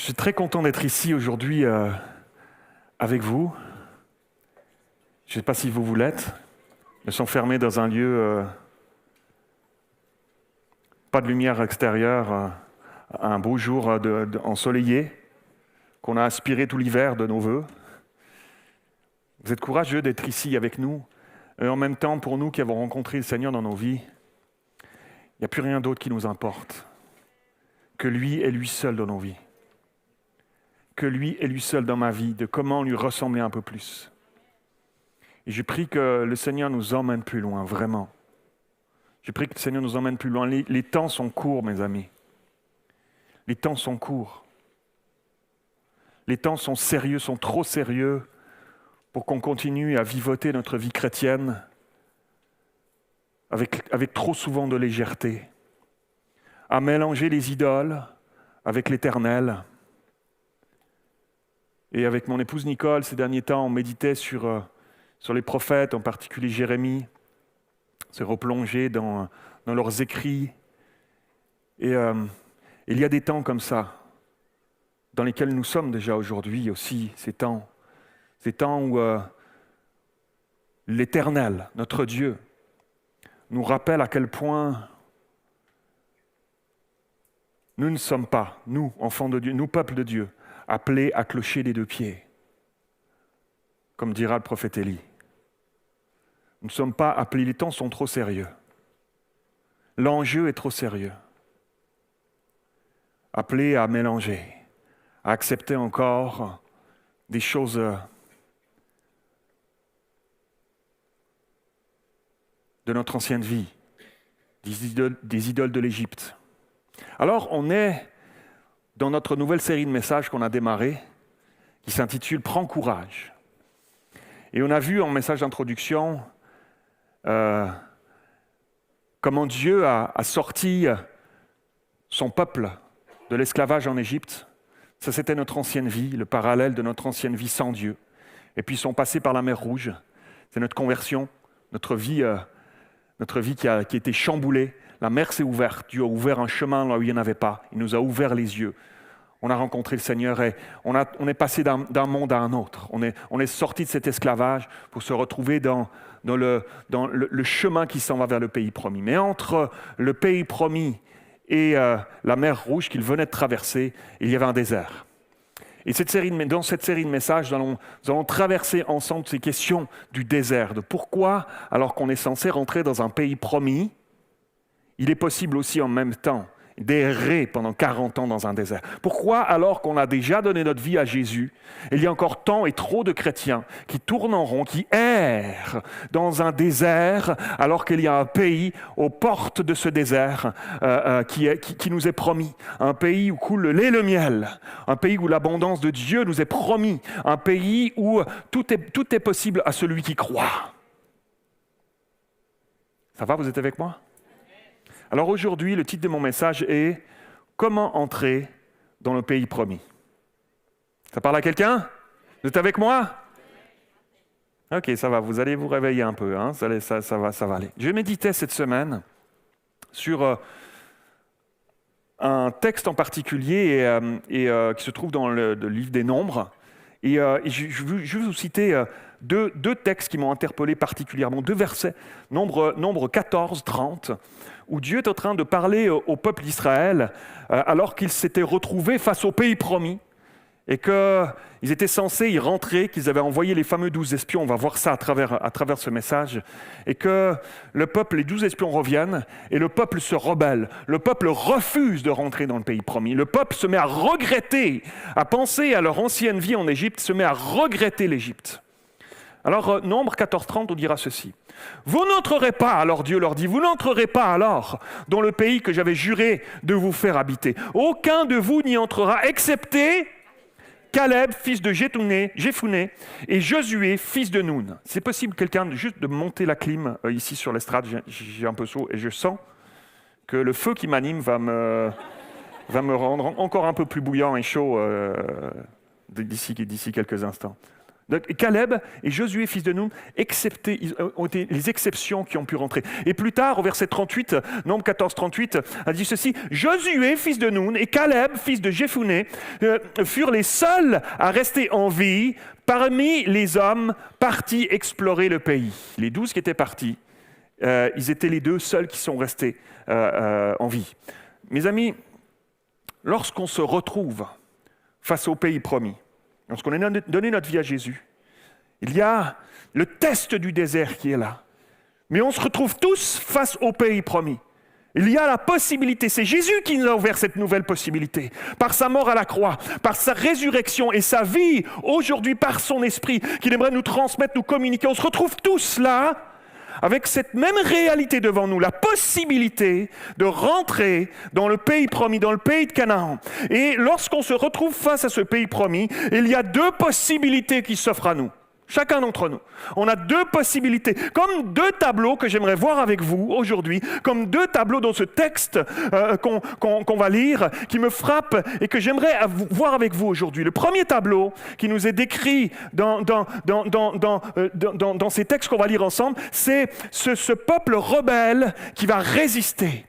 Je suis très content d'être ici aujourd'hui avec vous. Je ne sais pas si vous l'êtes. Nous sommes fermés dans un lieu, pas de lumière extérieure, un beau jour ensoleillé, qu'on a aspiré tout l'hiver de nos vœux. Vous êtes courageux d'être ici avec nous. Et en même temps, pour nous qui avons rencontré le Seigneur dans nos vies, il n'y a plus rien d'autre qui nous importe que lui et lui seul dans nos vies. Que lui et lui seul dans ma vie, de comment lui ressembler un peu plus. Et je prie que le Seigneur nous emmène plus loin, vraiment. Je prie que le Seigneur nous emmène plus loin. Les temps sont courts, mes amis. Les temps sont courts. Les temps sont sérieux, sont trop sérieux pour qu'on continue à vivoter notre vie chrétienne avec trop souvent de légèreté, à mélanger les idoles avec l'Éternel. Et avec mon épouse Nicole, ces derniers temps, on méditait sur les prophètes, en particulier Jérémie, se replonger dans leurs écrits. Et il y a des temps comme ça, dans lesquels nous sommes déjà aujourd'hui aussi, ces temps où l'Éternel, notre Dieu, nous rappelle à quel point nous ne sommes pas, nous, enfants de Dieu, nous, peuple de Dieu, appelés à clocher des deux pieds, comme dira le prophète Élie. Nous ne sommes pas appelés, les temps sont trop sérieux. L'enjeu est trop sérieux. Appelés à mélanger, à accepter encore des choses de notre ancienne vie, des idoles de l'Égypte. Alors, on est dans notre nouvelle série de messages qu'on a démarré, qui s'intitule « Prends courage ». Et on a vu en message d'introduction comment Dieu a sorti son peuple de l'esclavage en Égypte. Ça, c'était notre ancienne vie, le parallèle de notre ancienne vie sans Dieu. Et puis, ils sont passés par la mer Rouge. C'est notre conversion, notre vie qui a été chamboulée. La mer s'est ouverte. Dieu a ouvert un chemin là où il n'y en avait pas. Il nous a ouvert les yeux. On a rencontré le Seigneur et on est passé d'un monde à un autre. On est sorti de cet esclavage pour se retrouver dans le chemin qui s'en va vers le pays promis. Mais entre le pays promis et la mer Rouge qu'il venait de traverser, il y avait un désert. Et dans cette série de messages, nous allons traverser ensemble ces questions du désert, de pourquoi, alors qu'on est censé rentrer dans un pays promis, il est possible aussi en même temps d'errer pendant 40 ans dans un désert. Pourquoi, alors qu'on a déjà donné notre vie à Jésus, il y a encore tant et trop de chrétiens qui tournent en rond, qui errent dans un désert, alors qu'il y a un pays aux portes de ce désert qui nous est promis. Un pays où coule le lait et le miel, un pays où l'abondance de Dieu nous est promis, un pays où tout est possible à celui qui croit. Ça va, vous êtes avec moi ? Alors aujourd'hui, le titre de mon message est « Comment entrer dans le pays promis ?» Ça parle à quelqu'un ? Vous êtes avec moi ? Ok, ça va, vous allez vous réveiller un peu, hein? Ça va aller. Je méditais cette semaine sur un texte en particulier qui se trouve dans le livre des Nombres. Et je vais vous citer deux textes qui m'ont interpellé particulièrement, deux versets, Nombre 14, 30, où Dieu est en train de parler au peuple d'Israël alors qu'ils s'étaient retrouvés face au pays promis et qu'ils étaient censés y rentrer, qu'ils avaient envoyé les fameux 12 espions, on va voir ça à travers ce message, et que le peuple, les 12 espions reviennent et le peuple se rebelle. Le peuple refuse de rentrer dans le pays promis. Le peuple se met à regretter, à penser à leur ancienne vie en Égypte, se met à regretter l'Égypte. Alors, Nombre 14-30, on dira ceci. « Vous n'entrerez pas, alors Dieu leur dit, vous n'entrerez pas alors dans le pays que j'avais juré de vous faire habiter. Aucun de vous n'y entrera, excepté Caleb, fils de Jephuné, et Josué, fils de Noun. » C'est possible, quelqu'un, juste de monter la clim ici sur l'estrade, j'ai un peu chaud, et je sens que le feu qui m'anime va me rendre encore un peu plus bouillant et chaud d'ici quelques instants. Donc, Caleb et Josué, fils de Nun, ont été les exceptions qui ont pu rentrer. Et plus tard, au verset 38, Nombre 14, 38, a dit ceci, « Josué, fils de Nun, et Caleb, fils de Jephuné, furent les seuls à rester en vie parmi les hommes partis explorer le pays. » Les 12 qui étaient partis, ils étaient les 2 seuls qui sont restés en vie. Mes amis, lorsqu'on se retrouve face au pays promis, lorsqu'on a donné notre vie à Jésus, il y a le test du désert qui est là. Mais on se retrouve tous face au pays promis. Il y a la possibilité, c'est Jésus qui nous a ouvert cette nouvelle possibilité. Par sa mort à la croix, par sa résurrection et sa vie, aujourd'hui par son esprit, qu'il aimerait nous transmettre, nous communiquer. On se retrouve tous là, avec cette même réalité devant nous, la possibilité de rentrer dans le pays promis, dans le pays de Canaan. Et lorsqu'on se retrouve face à ce pays promis, il y a 2 possibilités qui s'offrent à nous. Chacun d'entre nous. On a 2 possibilités, comme 2 tableaux que j'aimerais voir avec vous aujourd'hui, comme 2 tableaux dans ce texte qu'on va lire, qui me frappent et que j'aimerais voir avec vous aujourd'hui. Le premier tableau qui nous est décrit dans ces textes qu'on va lire ensemble, c'est ce peuple rebelle qui va résister.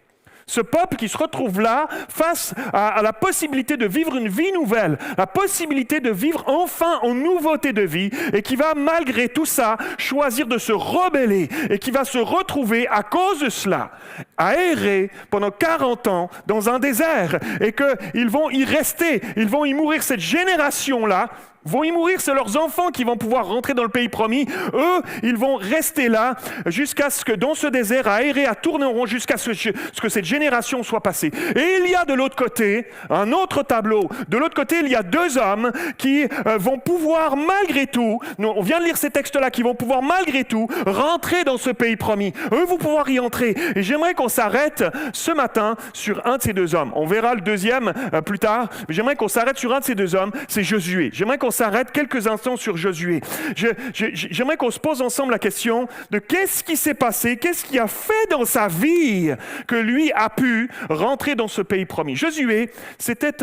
Ce peuple qui se retrouve là face à la possibilité de vivre une vie nouvelle, la possibilité de vivre enfin en nouveauté de vie et qui va malgré tout ça choisir de se rebeller et qui va se retrouver à cause de cela à errer pendant 40 ans dans un désert et qu'ils vont y rester, ils vont y mourir, cette génération-là vont y mourir, c'est leurs enfants qui vont pouvoir rentrer dans le pays promis. Eux, ils vont rester là jusqu'à ce que dans ce désert, à errer, à tourner en rond, jusqu'à ce que cette génération soit passée. Et il y a de l'autre côté un autre tableau. De l'autre côté, il y a 2 hommes qui vont pouvoir malgré tout, on vient de lire ces textes-là, qui vont pouvoir malgré tout rentrer dans ce pays promis. Eux vont pouvoir y entrer. Et j'aimerais qu'on s'arrête ce matin sur un de ces 2 hommes. On verra le deuxième plus tard, mais j'aimerais qu'on s'arrête sur un de ces 2 hommes, c'est Josué. J'aimerais qu'on s'arrête quelques instants sur Josué. J'aimerais qu'on se pose ensemble la question de qu'est-ce qui s'est passé, qu'est-ce qui a fait dans sa vie que lui a pu rentrer dans ce pays promis. Josué, c'était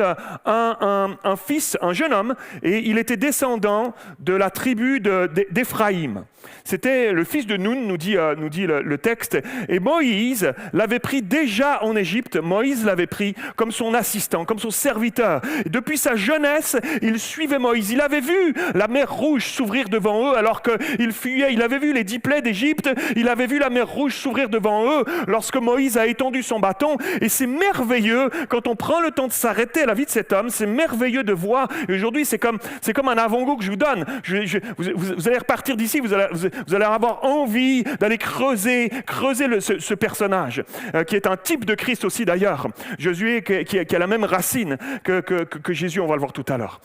un fils, un jeune homme, et il était descendant de la tribu d'Éphraïm. C'était le fils de Nun, nous dit le texte. Et Moïse l'avait pris déjà en Égypte. Moïse l'avait pris comme son assistant, comme son serviteur. Et depuis sa jeunesse, il suivait Moïse. Il avait vu la mer Rouge s'ouvrir devant eux alors qu'ils fuyaient. Il avait vu les 10 plaies d'Égypte. Il avait vu la mer Rouge s'ouvrir devant eux lorsque Moïse a étendu son bâton. Et c'est merveilleux quand on prend le temps de s'arrêter à la vie de cet homme. C'est merveilleux de voir. Et aujourd'hui, c'est comme un avant-goût que je vous donne. Vous allez repartir d'ici, vous allez avoir envie d'aller creuser ce personnage, qui est un type de Christ aussi d'ailleurs. Josué qui a la même racine que Jésus, on va le voir tout à l'heure.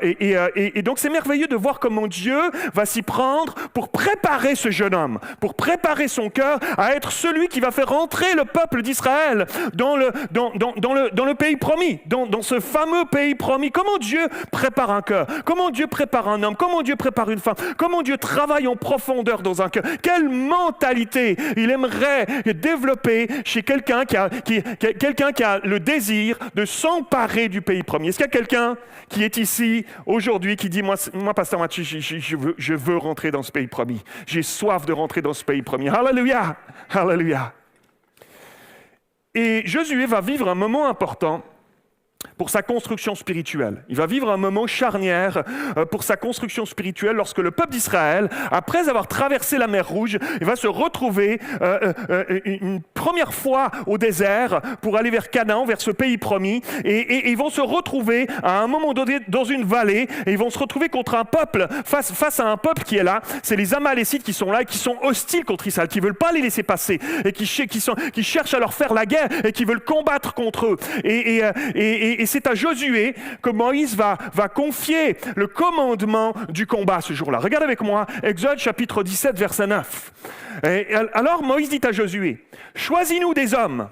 Et donc c'est merveilleux de voir comment Dieu va s'y prendre pour préparer ce jeune homme, pour préparer son cœur à être celui qui va faire entrer le peuple d'Israël dans le pays promis, dans ce fameux pays promis. Comment Dieu prépare un cœur, comment Dieu prépare un homme, comment Dieu prépare une femme, comment Dieu travaille en profondeur dans un cœur. Quelle mentalité il aimerait développer chez quelqu'un qui a le désir de s'emparer du pays promis. Est-ce qu'il y a quelqu'un qui est ici aujourd'hui qui dit, moi pasteur Mathieu, je veux rentrer dans ce pays promis. J'ai soif de rentrer dans ce pays promis. Alléluia! Alléluia! Et Josué va vivre un moment important pour sa construction spirituelle. Il va vivre un moment charnière pour sa construction spirituelle lorsque le peuple d'Israël, après avoir traversé la mer Rouge, il va se retrouver une première fois au désert pour aller vers Canaan, vers ce pays promis, et ils vont se retrouver à un moment donné dans une vallée, et ils vont se retrouver contre un peuple, face à un peuple qui est là. C'est les Amalécites qui sont là, et qui sont hostiles contre Israël, qui ne veulent pas les laisser passer, et qui cherchent à leur faire la guerre, et qui veulent combattre contre eux. Et c'est à Josué que Moïse va confier le commandement du combat ce jour-là. Regardez avec moi, Exode chapitre 17, verset 9. Et alors Moïse dit à Josué, « Choisis-nous des hommes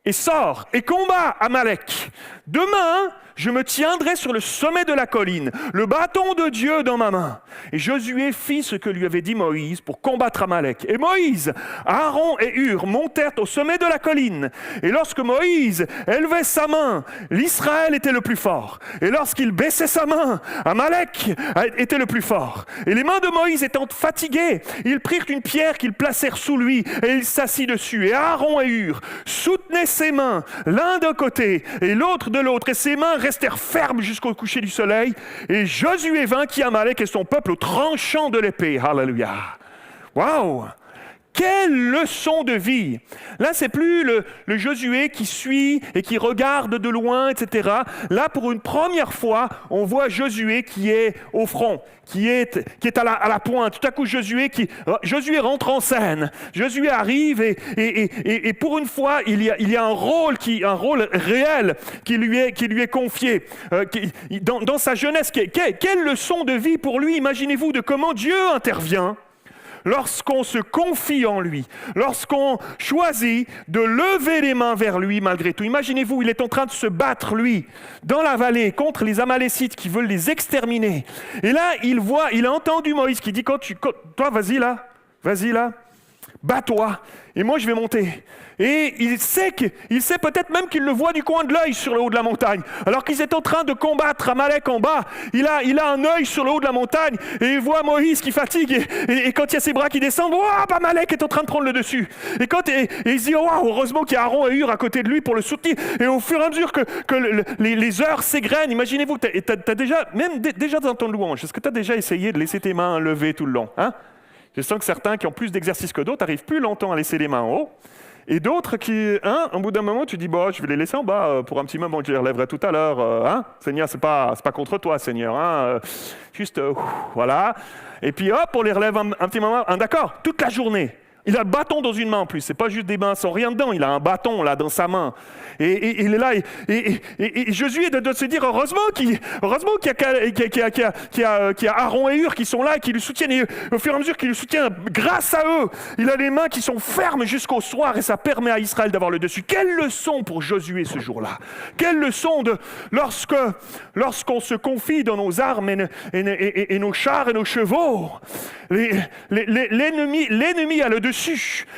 et sors et combat Amalek. Demain, je me tiendrai sur le sommet de la colline, le bâton de Dieu dans ma main. » Et Josué fit ce que lui avait dit Moïse pour combattre Amalek. Et Moïse, Aaron et Hur montèrent au sommet de la colline. Et lorsque Moïse élevait sa main, l'Israël était le plus fort. Et lorsqu'il baissait sa main, Amalek était le plus fort. Et les mains de Moïse étant fatiguées, ils prirent une pierre qu'ils placèrent sous lui et il s'assit dessus. Et Aaron et Hur soutenaient ses mains, l'un d'un côté et l'autre de l'autre. Et ses mains restèrent fermes jusqu'au coucher du soleil. Et Josué vainquit Amalek et son peuple au tranchant de l'épée. Alléluia! Waouh! Quelle leçon de vie! Là, c'est plus le Josué qui suit et qui regarde de loin, etc. Là, pour une première fois, on voit Josué qui est au front, qui est à la pointe. Tout à coup, Josué rentre en scène. Josué arrive et pour une fois, il y a un rôle réel qui lui est confié. Dans sa jeunesse, quelle leçon de vie pour lui! Imaginez-vous de comment Dieu intervient. Lorsqu'on se confie en lui, lorsqu'on choisit de lever les mains vers lui malgré tout. Imaginez-vous, il est en train de se battre, lui, dans la vallée, contre les Amalécites qui veulent les exterminer. Et là, il a entendu Moïse qui dit, toi, vas-y là, bats-toi, et moi je vais monter. Et il sait peut-être même qu'il le voit du coin de l'œil sur le haut de la montagne. Alors qu'ils étaient en train de combattre Amalek en bas, il a un œil sur le haut de la montagne et il voit Moïse qui fatigue. Et quand il y a ses bras qui descendent, Amalek est en train de prendre le dessus. Et il se dit, heureusement qu'il y a Aaron et Hur à côté de lui pour le soutenir. Et au fur et à mesure que les heures s'égrènent, imaginez-vous, t'as déjà dans ton louange, est-ce que tu as déjà essayé de laisser tes mains levées tout le long, hein? Je sens que certains qui ont plus d'exercice que d'autres n'arrivent plus longtemps à laisser les mains en haut. Et d'autres qui, au bout d'un moment, tu dis, je vais les laisser en bas pour un petit moment, je les relèverai tout à l'heure. Seigneur, c'est pas contre toi, Seigneur. Juste, voilà. Et puis, hop, on les relève un petit moment. D'accord, toute la journée. Il a le bâton dans une main en plus. C'est pas juste des mains sans rien dedans. Il a un bâton là dans sa main. Et il est là. Et Josué de se dire heureusement qu'il y a Aaron et Hur qui sont là et qui le soutiennent. Et au fur et à mesure qu'il le soutient, grâce à eux, il a les mains qui sont fermes jusqu'au soir et ça permet à Israël d'avoir le dessus. Quelle leçon pour Josué ce jour-là! Quelle leçon lorsqu'on se confie dans nos armes et nos chars et nos chevaux. L'ennemi a le dessus.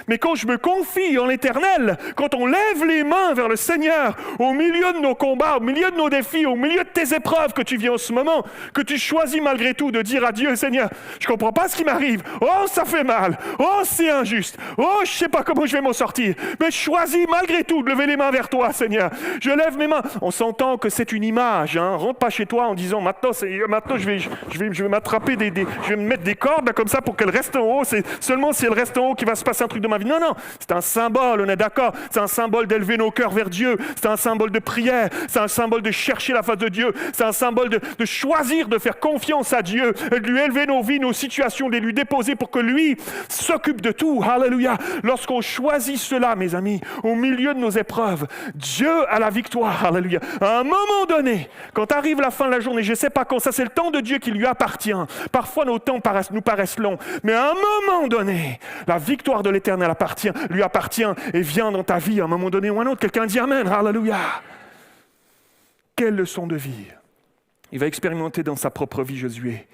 Mais quand je me confie en l'Éternel, quand on lève les mains vers le Seigneur, au milieu de nos combats, au milieu de nos défis, au milieu de tes épreuves que tu vis en ce moment, que tu choisis malgré tout de dire à Dieu, Seigneur, je ne comprends pas ce qui m'arrive. Oh, ça fait mal. Oh, c'est injuste. Oh, je ne sais pas comment je vais m'en sortir. Mais je choisis malgré tout de lever les mains vers toi, Seigneur. Je lève mes mains. On s'entend que c'est une image. Rentre pas chez toi en disant, maintenant je vais m'attraper je vais me mettre des cordes là, comme ça pour qu'elles restent en haut. C'est seulement si elles restent en haut qu'il va se passer un truc de ma vie. Non, c'est un symbole, on est d'accord. C'est un symbole d'élever nos cœurs vers Dieu. C'est un symbole de prière. C'est un symbole de chercher la face de Dieu. C'est un symbole de choisir de faire confiance à Dieu, de lui élever nos vies, nos situations, de lui déposer pour que lui s'occupe de tout. Alléluia. Lorsqu'on choisit cela, mes amis, au milieu de nos épreuves, Dieu a la victoire. Alléluia. À un moment donné, quand arrive la fin de la journée, je ne sais pas quand, ça c'est le temps de Dieu qui lui appartient. Parfois nos temps nous paraissent longs, mais à un moment donné, la victoire de l'Éternel lui appartient et vient dans ta vie à un moment donné ou un autre. Quelqu'un dit Amen, Alléluia. Quelle leçon de vie. Il va expérimenter dans sa propre vie, Josué,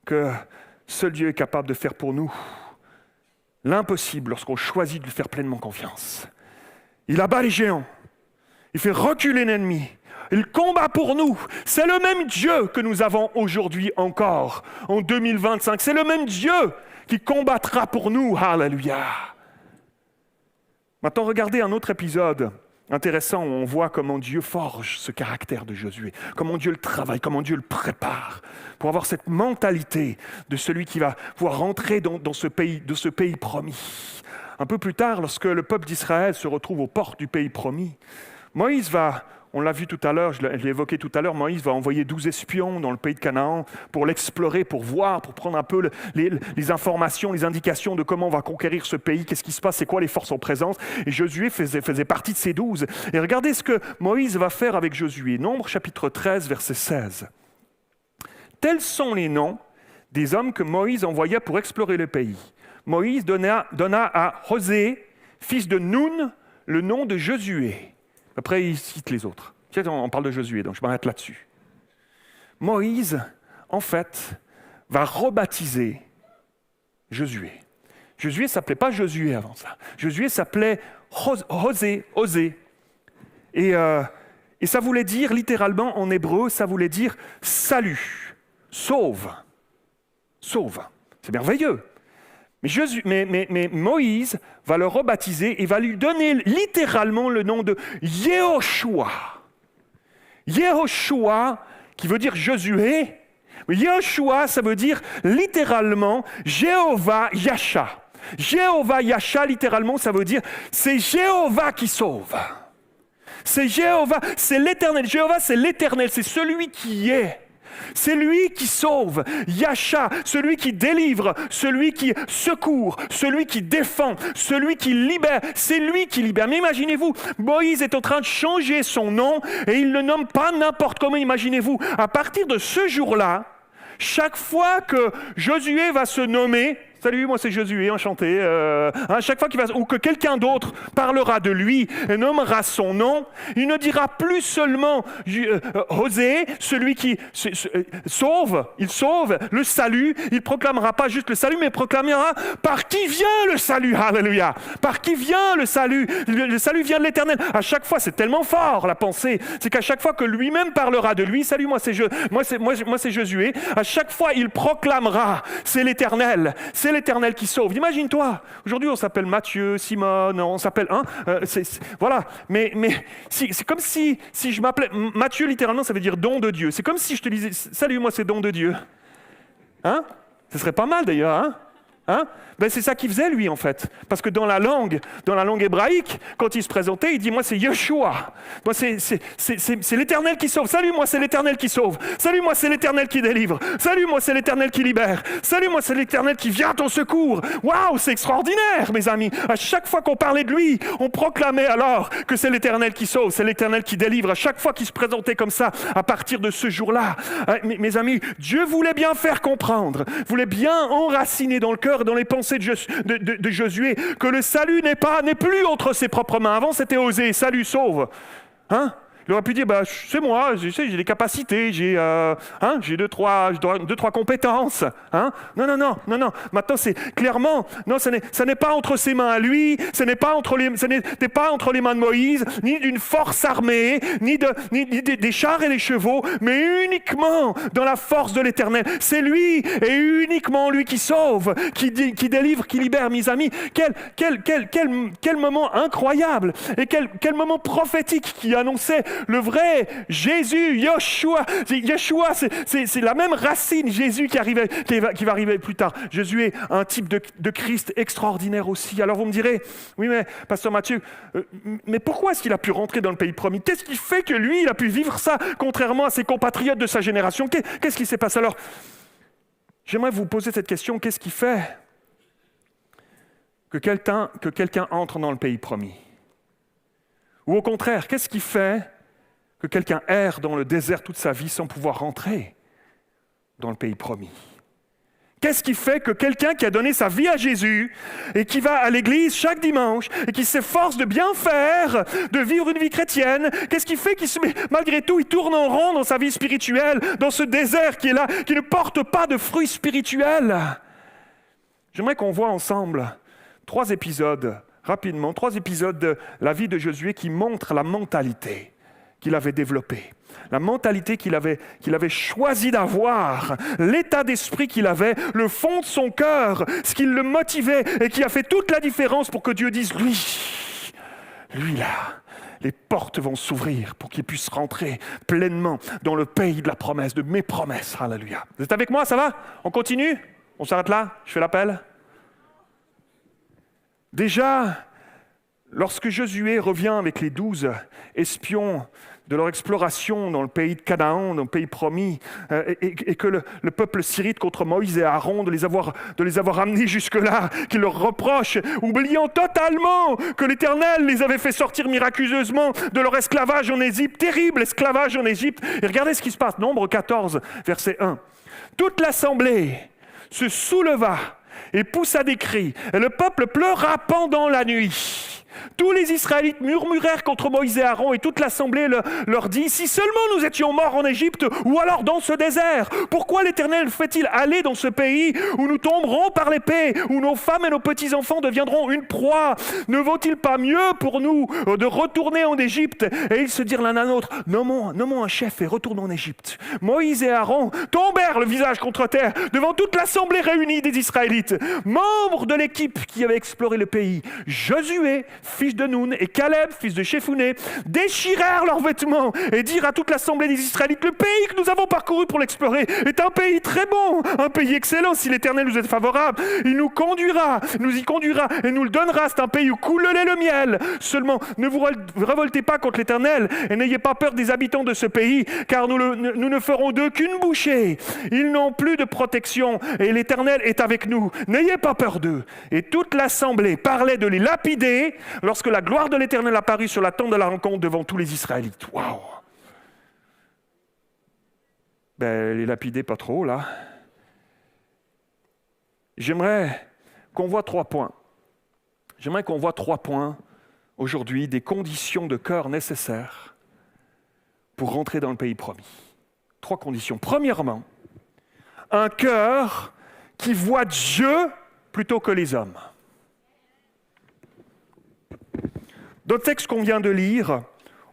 que seul Dieu est capable de faire pour nous l'impossible lorsqu'on choisit de lui faire pleinement confiance. Il abat les géants, il fait reculer l'ennemi, il combat pour nous. C'est le même Dieu que nous avons aujourd'hui encore, en 2025. C'est le même Dieu qui combattra pour nous. Alléluia. Maintenant, regardez un autre épisode intéressant où on voit comment Dieu forge ce caractère de Josué, comment Dieu le travaille, comment Dieu le prépare pour avoir cette mentalité de celui qui va pouvoir rentrer dans ce pays promis. Un peu plus tard, lorsque le peuple d'Israël se retrouve aux portes du pays promis, Moïse on l'a vu tout à l'heure, je l'ai évoqué tout à l'heure, Moïse va envoyer 12 espions dans le pays de Canaan pour l'explorer, pour voir, pour prendre un peu les informations, les indications de comment on va conquérir ce pays, qu'est-ce qui se passe, c'est quoi les forces en présence. Et Josué faisait partie de ces 12. Et regardez ce que Moïse va faire avec Josué. Nombre chapitre 13, verset 16. Tels sont les noms des hommes que Moïse envoya pour explorer le pays. Moïse donna à José, fils de Nun, le nom de Josué. Après, il cite les autres. On parle de Josué, donc je m'arrête là-dessus. Moïse, en fait, va rebaptiser Josué. Josué ne s'appelait pas Josué avant ça. Josué s'appelait Osée. Et ça voulait dire, littéralement en hébreu, ça voulait dire salut, sauve. Sauve. C'est merveilleux. Mais Moïse va le rebaptiser et va lui donner littéralement le nom de Yehoshua. Yehoshua, qui veut dire Josué. Yehoshua, ça veut dire littéralement Jéhovah Yasha. Jéhovah Yasha, littéralement, ça veut dire c'est Jéhovah qui sauve. C'est Jéhovah, c'est l'éternel. Jéhovah, c'est l'éternel, c'est celui qui est. C'est lui qui sauve, Yasha, celui qui délivre, celui qui secourt, celui qui défend, celui qui libère, c'est lui qui libère. Mais imaginez-vous, Moïse est en train de changer son nom et il ne nomme pas n'importe comment, imaginez-vous. À partir de ce jour-là, chaque fois que Josué va se nommer, salut, moi c'est Josué, enchanté. Chaque fois ou que quelqu'un d'autre parlera de lui et nommera son nom, il ne dira plus seulement Osée, celui qui sauve, il sauve le salut. Il proclamera pas juste le salut, mais proclamera par qui vient le salut. Alléluia. Par qui vient le salut. Le salut vient de l'Éternel. À chaque fois, c'est tellement fort la pensée, c'est qu'à chaque fois que lui-même parlera de lui, salut, moi c'est Josué. À chaque fois, il proclamera, c'est l'Éternel. C'est l'Éternel qui sauve. Imagine-toi, aujourd'hui on s'appelle Matthieu, Simone, on s'appelle voilà. Mais c'est comme si je m'appelais Matthieu, littéralement ça veut dire don de Dieu. C'est comme si je te disais salut, moi c'est don de Dieu. Ce serait pas mal d'ailleurs, c'est ça qu'il faisait lui en fait. Parce que dans la langue hébraïque, quand il se présentait, il dit moi c'est Yeshua. Moi c'est l'Éternel qui sauve. Salut, moi c'est l'Éternel qui sauve. Salut, moi c'est l'Éternel qui délivre. Salut, moi c'est l'Éternel qui libère. Salut, moi c'est l'Éternel qui vient à ton secours. Waouh, c'est extraordinaire mes amis. À chaque fois qu'on parlait de lui, on proclamait alors que c'est l'Éternel qui sauve, c'est l'Éternel qui délivre. À chaque fois qu'il se présentait comme ça, à partir de ce jour-là, mes amis, Dieu voulait bien faire comprendre, voulait bien enraciner dans le cœur, dans les pensées de Josué, que le salut n'est plus entre ses propres mains. Avant, c'était Osée, salut, sauve. Il aurait pu dire, c'est moi, j'ai des capacités, j'ai deux, trois compétences. Non. Maintenant, c'est clairement, non, ça n'est pas entre ses mains à lui, ce n'était pas entre les mains de Moïse, ni d'une force armée, ni des chars et des chevaux, mais uniquement dans la force de l'Éternel. C'est lui et uniquement lui qui sauve, qui délivre, qui libère, mes amis. Quel moment incroyable et quel moment prophétique qui annonçait le vrai Jésus, Yeshua. Yeshua, c'est la même racine, Jésus qui va arriver plus tard. Jésus est un type de Christ extraordinaire aussi. Alors vous me direz, oui mais Pasteur Mathieu, mais pourquoi est-ce qu'il a pu rentrer dans le pays promis? Qu'est-ce qui fait que lui, il a pu vivre ça, contrairement à ses compatriotes de sa génération? Qu'est-ce qui s'est passé? Alors, j'aimerais vous poser cette question, qu'est-ce qui fait que quelqu'un entre dans le pays promis? Ou au contraire, qu'est-ce qui fait que quelqu'un erre dans le désert toute sa vie sans pouvoir rentrer dans le pays promis? Qu'est-ce qui fait que quelqu'un qui a donné sa vie à Jésus et qui va à l'église chaque dimanche et qui s'efforce de bien faire, de vivre une vie chrétienne, qu'est-ce qui fait malgré tout, il tourne en rond dans sa vie spirituelle, dans ce désert qui est là, qui ne porte pas de fruits spirituels? J'aimerais qu'on voit ensemble 3 épisodes de la vie de Josué qui montrent la mentalité qu'il avait développée, la mentalité qu'il avait choisi d'avoir, l'état d'esprit qu'il avait, le fond de son cœur, ce qui le motivait et qui a fait toute la différence pour que Dieu dise, lui là, les portes vont s'ouvrir pour qu'il puisse rentrer pleinement dans le pays de la promesse, de mes promesses. Alléluia. Vous êtes avec moi, ça va? On continue? On s'arrête là? Je fais l'appel? Déjà, lorsque Josué revient avec les 12 espions de leur exploration dans le pays de Canaan, dans le pays promis, et que le peuple s'irrite contre Moïse et Aaron de les avoir amenés jusque-là, qu'ils leur reprochent, oubliant totalement que l'Éternel les avait fait sortir miraculeusement de leur esclavage en Égypte, terrible esclavage en Égypte. Et regardez ce qui se passe, Nombre 14, verset 1. Toute l'assemblée se souleva et poussa des cris, et le peuple pleura pendant la nuit. Tous les Israélites murmurèrent contre Moïse et Aaron et toute l'assemblée leur dit « Si seulement nous étions morts en Égypte ou alors dans ce désert, pourquoi l'Éternel fait-il aller dans ce pays où nous tomberons par l'épée, où nos femmes et nos petits-enfants deviendront une proie? Ne vaut-il pas mieux pour nous de retourner en Égypte ?» Et ils se dirent l'un à l'autre « Nommons un chef et retournons en Égypte. » Moïse et Aaron tombèrent le visage contre terre devant toute l'assemblée réunie des Israélites. Membres de l'équipe qui avait exploré le pays, Josué, fils de Nun, et Caleb, fils de Shephuné, déchirèrent leurs vêtements et dirent à toute l'assemblée des Israélites « Le pays que nous avons parcouru pour l'explorer est un pays très bon, un pays excellent. Si l'Éternel nous est favorable, il nous y conduira et nous le donnera. C'est un pays où coule le lait et le miel. Seulement, ne vous révoltez pas contre l'Éternel et n'ayez pas peur des habitants de ce pays, car nous ne ferons d'eux qu'une bouchée. Ils n'ont plus de protection et l'Éternel est avec nous. N'ayez pas peur d'eux. » Et toute l'assemblée parlait de les lapider lorsque la gloire de l'Éternel apparut sur la tente de la rencontre devant tous les Israélites. Waouh! Les lapider pas trop, là. J'aimerais qu'on voit 3 points. J'aimerais qu'on voit 3 points aujourd'hui, des conditions de cœur nécessaires pour rentrer dans le pays promis. 3 conditions. Premièrement, un cœur qui voit Dieu plutôt que les hommes. Dans le texte qu'on vient de lire,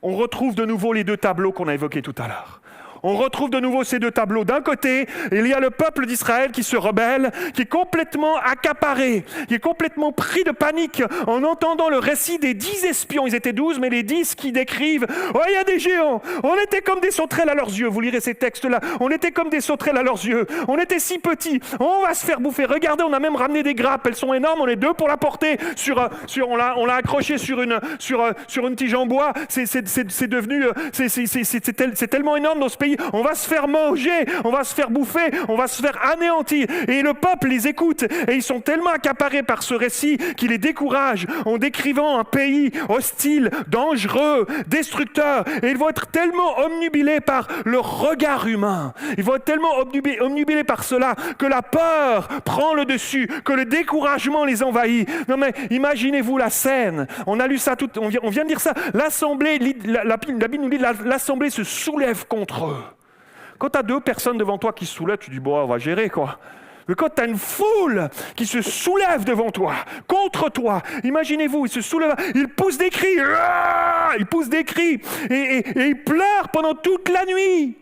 on retrouve de nouveau les 2 tableaux qu'on a évoqués tout à l'heure. On retrouve de nouveau ces 2 tableaux. D'un côté, il y a le peuple d'Israël qui se rebelle, qui est complètement accaparé, qui est complètement pris de panique en entendant le récit des 10 espions. Ils étaient 12, mais les 10 qui décrivent « Oh, il y a des géants! On était comme des sauterelles à leurs yeux. » Vous lirez ces textes-là. On était comme des sauterelles à leurs yeux. On était si petits. On va se faire bouffer. Regardez, on a même ramené des grappes. Elles sont énormes. On est 2 pour la porter. On l'a accroché sur une tige en bois. C'est devenu... C'est tellement énorme dans ce pays. On va se faire manger, on va se faire bouffer, on va se faire anéantir. Et le peuple les écoute. Et ils sont tellement accaparés par ce récit qu'ils les découragent en décrivant un pays hostile, dangereux, destructeur. Et ils vont être tellement omnubilés par leur regard humain. Ils vont être tellement omnubilés par cela que la peur prend le dessus, que le découragement les envahit. Non mais imaginez-vous la scène. On a lu ça, on vient de dire ça. L'assemblée, la Bible nous dit l'assemblée se soulève contre eux. Quand tu as 2 personnes devant toi qui se soulèvent, tu dis, bon, on va gérer, quoi. Mais quand tu as une foule qui se soulève devant toi, contre toi, imaginez-vous, ils se soulèvent, ils poussent des cris, et ils pleurent pendant toute la nuit.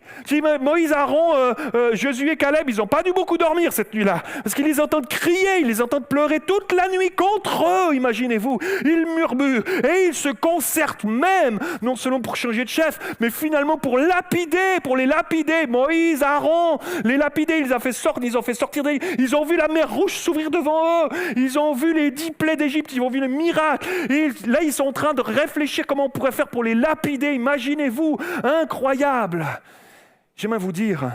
Moïse, Aaron, Josué et Caleb, ils n'ont pas dû beaucoup dormir cette nuit-là, parce qu'ils les entendent crier, ils les entendent pleurer toute la nuit contre eux, imaginez-vous. Ils murmurent et ils se concertent même, non seulement pour changer de chef, mais finalement pour les lapider. Moïse, Aaron, les lapider, ils ont fait sortir ils ont vu la mer rouge s'ouvrir devant eux, ils ont vu les 10 plaies d'Égypte, ils ont vu le miracle, et là ils sont en train de réfléchir comment on pourrait faire pour les lapider, imaginez-vous, incroyable. J'aimerais vous dire,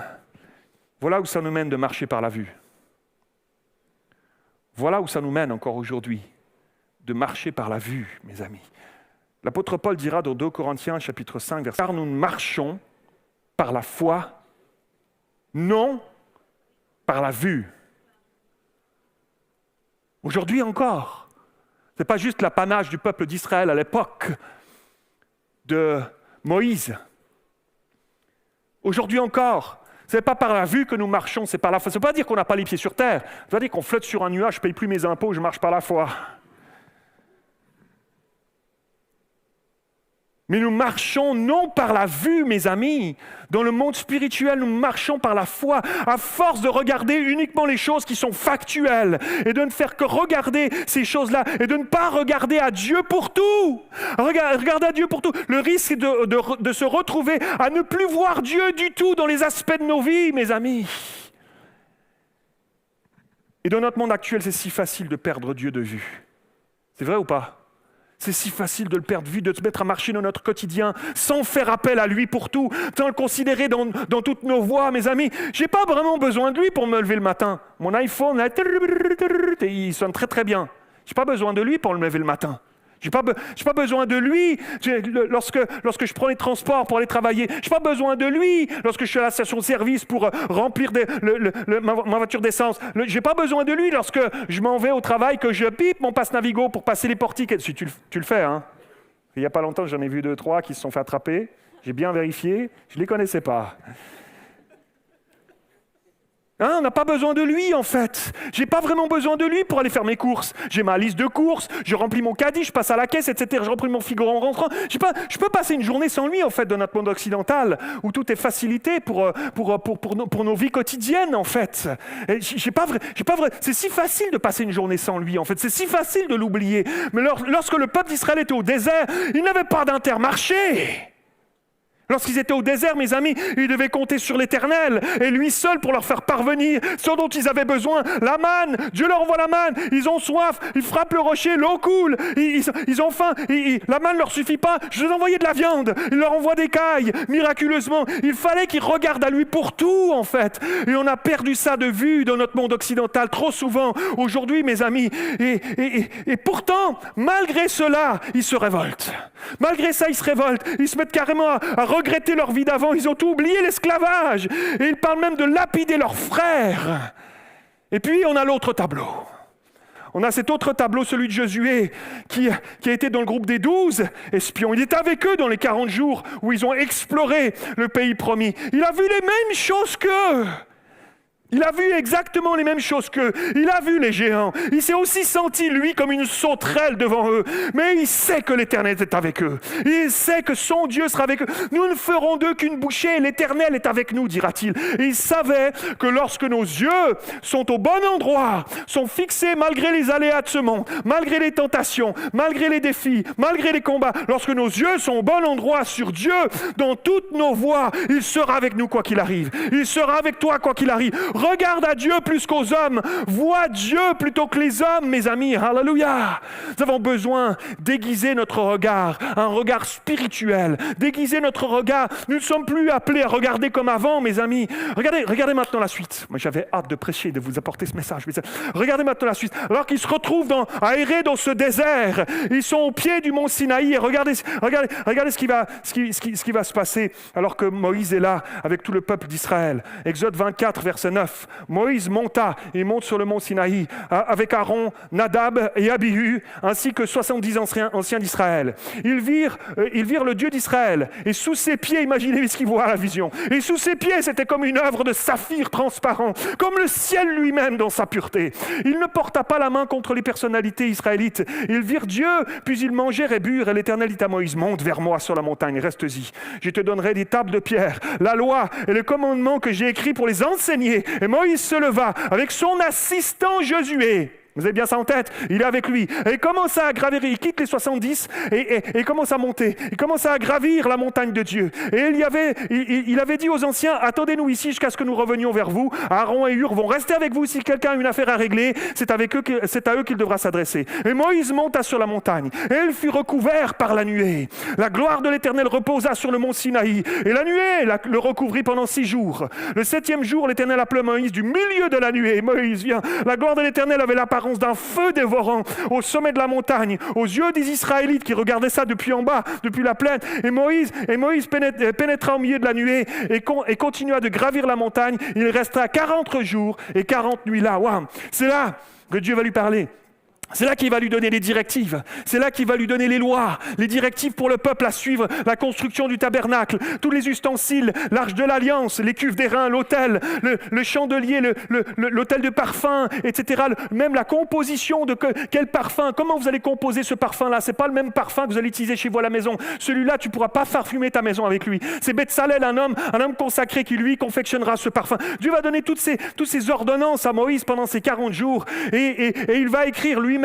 voilà où ça nous mène de marcher par la vue. Voilà où ça nous mène encore aujourd'hui, de marcher par la vue, mes amis. L'apôtre Paul dira dans 2 Corinthiens, chapitre 5, verset 4, « Car nous marchons par la foi, non par la vue. » Aujourd'hui encore, ce n'est pas juste l'apanage du peuple d'Israël à l'époque de Moïse. Aujourd'hui encore, ce n'est pas par la vue que nous marchons, c'est par la foi. Ça ne veut pas dire qu'on n'a pas les pieds sur terre. Ça veut dire qu'on flotte sur un nuage, je ne paye plus mes impôts, je marche par la foi. Mais nous marchons non par la vue, mes amis. Dans le monde spirituel, nous marchons par la foi, à force de regarder uniquement les choses qui sont factuelles et de ne faire que regarder ces choses-là et de ne pas regarder à Dieu pour tout. Regarder à Dieu pour tout. Le risque est de se retrouver à ne plus voir Dieu du tout dans les aspects de nos vies, mes amis. Et dans notre monde actuel, c'est si facile de perdre Dieu de vue. C'est vrai ou pas ? C'est si facile de le perdre de vue, de se mettre à marcher dans notre quotidien sans faire appel à lui pour tout, sans le considérer dans toutes nos voies, mes amis. Je n'ai pas vraiment besoin de lui pour me lever le matin. Mon iPhone, il sonne très très bien. Je n'ai pas besoin de lui pour me lever le matin. J'ai pas besoin de lui lorsque je prends les transports pour aller travailler. J'ai pas besoin de lui lorsque je suis à la station-service pour remplir ma voiture d'essence. J'ai pas besoin de lui lorsque je m'en vais au travail, que je pipe mon passe Navigo pour passer les portiques. Si tu le fais, hein. Il n'y a pas longtemps, j'en ai vu 2-3 qui se sont fait attraper. J'ai bien vérifié, je ne les connaissais pas. Hein, on n'a pas besoin de lui, en fait. Je n'ai pas vraiment besoin de lui pour aller faire mes courses. J'ai ma liste de courses, je remplis mon caddie, je passe à la caisse, etc. Je remplis mon frigo en rentrant. Je peux passer une journée sans lui, en fait, dans notre monde occidental, où tout est facilité pour nos vies quotidiennes, en fait. C'est si facile de passer une journée sans lui, en fait. C'est si facile de l'oublier. Mais lorsque le peuple d'Israël était au désert, il n'avait pas d'Intermarché. Lorsqu'ils étaient au désert, mes amis, ils devaient compter sur l'Éternel et lui seul pour leur faire parvenir ce dont ils avaient besoin. La manne, Dieu leur envoie la manne, ils ont soif, ils frappent le rocher, l'eau coule, ils ont faim, la manne ne leur suffit pas, je leur envoyais de la viande, il leur envoie des cailles, miraculeusement. Il fallait qu'ils regardent à lui pour tout, en fait. Et on a perdu ça de vue dans notre monde occidental trop souvent aujourd'hui, mes amis. Et pourtant, malgré cela, ils se révoltent. Malgré ça, ils se révoltent. Ils se mettent carrément à regretter leur vie d'avant. Ils ont oublié l'esclavage. Et ils parlent même de lapider leurs frères. Et puis, on a l'autre tableau. On a cet autre tableau, celui de Josué, qui a été dans le groupe des 12 espions. Il est avec eux dans les 40 jours où ils ont exploré le pays promis. Il a vu les mêmes choses qu'eux. Il a vu exactement les mêmes choses qu'eux. Il a vu les géants. Il s'est aussi senti, lui, comme une sauterelle devant eux. Mais il sait que l'Éternel est avec eux. Il sait que son Dieu sera avec eux. Nous ne ferons d'eux qu'une bouchée. L'Éternel est avec nous, dira-t-il. Et il savait que lorsque nos yeux sont au bon endroit, sont fixés malgré les aléas de ce monde, malgré les tentations, malgré les défis, malgré les combats, lorsque nos yeux sont au bon endroit sur Dieu, dans toutes nos voies, il sera avec nous quoi qu'il arrive. Il sera avec toi quoi qu'il arrive. Regarde à Dieu plus qu'aux hommes. Vois Dieu plutôt que les hommes, mes amis. Alléluia. Nous avons besoin d'aiguiser notre regard, un regard spirituel. D'aiguiser notre regard. Nous ne sommes plus appelés à regarder comme avant, mes amis. Regardez maintenant la suite. Moi, j'avais hâte de prêcher, de vous apporter ce message. Regardez maintenant la suite. Alors qu'ils se retrouvent à errer dans ce désert, ils sont au pied du mont Sinaï. Et regardez ce qui va se passer alors que Moïse est là avec tout le peuple d'Israël. Exode 24, verset 9. Moïse il monte sur le mont Sinaï avec Aaron, Nadab et Abihu, ainsi que 70 anciens d'Israël. Ils virent le Dieu d'Israël, et sous ses pieds, imaginez ce qu'ils voient à la vision, et sous ses pieds, c'était comme une œuvre de saphir transparent, comme le ciel lui-même dans sa pureté. Il ne porta pas la main contre les personnalités israélites. Ils virent Dieu, puis ils mangèrent et burent, et l'Éternel dit à Moïse, monte vers moi sur la montagne, reste-y. Je te donnerai des tables de pierre, la loi et le commandement que j'ai écrit pour les enseigner. Et Moïse se leva avec son assistant Josué. Vous avez bien ça en tête? Il est avec lui. Et il commence à gravir, il quitte les 70 et commence à monter. Il commence à gravir la montagne de Dieu. Et il avait dit aux anciens, attendez-nous ici jusqu'à ce que nous revenions vers vous. Aaron et Hur vont rester avec vous. Si quelqu'un a une affaire à régler, c'est à eux qu'il devra s'adresser. Et Moïse monta sur la montagne. Et il fut recouvert par la nuée. La gloire de l'Éternel reposa sur le mont Sinaï. Et la nuée le recouvrit pendant 6 jours. Le 7e jour, l'Éternel appela Moïse du milieu de la nuée. Moïse vient. La gloire de l'Éternel avait l'apparence d'un feu dévorant au sommet de la montagne, aux yeux des Israélites qui regardaient ça depuis en bas, depuis la plaine. Et Moïse pénétra au milieu de la nuée et continua de gravir la montagne. Il resta 40 jours et 40 nuits là. Wow. C'est là que Dieu va lui parler. C'est là qu'il va lui donner les directives. C'est là qu'il va lui donner les lois, les directives pour le peuple à suivre, la construction du tabernacle, tous les ustensiles, l'arche de l'alliance, les cuves d'airain, l'autel, le chandelier, l'autel de parfum, etc. Même la composition de quel parfum, comment vous allez composer ce parfum-là. C'est pas le même parfum que vous allez utiliser chez vous à la maison. Celui-là, tu pourras pas parfumer ta maison avec lui. C'est Betsalel, un homme consacré qui lui confectionnera ce parfum. Dieu va donner toutes ces ordonnances à Moïse pendant ces 40 jours et il va écrire lui-même